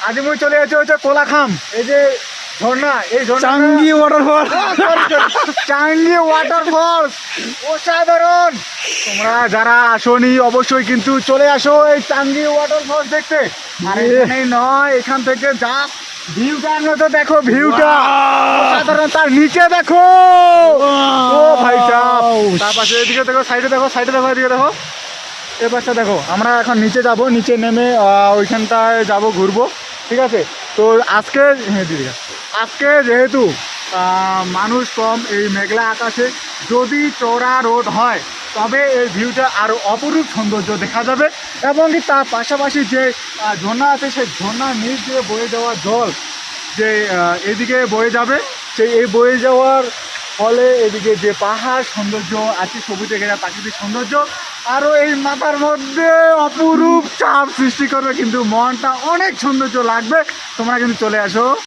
আজ আমি চলে যাচ্ছি হচ্ছে কোলাখাম, এই যে ঝর্ণা, এই ঝর্ণা চাঙ্গি ওয়াটারফল। চাঙ্গি ওয়াটারফলস অসাধারণ। তোমরা যারা আসোনি অবশ্যই কিন্তু চলে আসো এই চাঙ্গি ওয়াটারফলস দেখতে। আর এখানেই নয়, এখান থেকে যা ভিউটা তো দেখো, ভিউটা অসাধারণ। তার নিচে দেখো, ও ভাই সাহেব, তার পাশে এদিকে দেখো, সাইডে দেখো, সাইডে দেখো, এদিকে দেখো, এ পাশটা দেখো। আমরা এখন নিচে যাব, নিচে নেমে ওইখানটায় যাব, ঘুরবো, ঠিক আছে। তো আজকে আজকে যেহেতু মানুষ কম, এই মেঘলা আকাশে যদি চড়া রোদ হয় তবে এই ভিউটা আরও অপরূপ সৌন্দর্য দেখা যাবে। এবং কি তার পাশাপাশি যে ঝর্ণা আছে, সেই ঝর্ণার নিচ দিয়ে বয়ে যাওয়া জল যে এদিকে বয়ে যাবে, সেই এই বয়ে যাওয়ার ফলে এদিকে যে পাহাড় সৌন্দর্য আছে, সবুজে ঘেরা প্রাকৃতিক সৌন্দর্য আরও এই মাথার মধ্যে অপরূপ চাপ সৃষ্টি করবে, কিন্তু মনটা অনেক সৌন্দর্য লাগবে। তোমরা কিন্তু চলে আসো।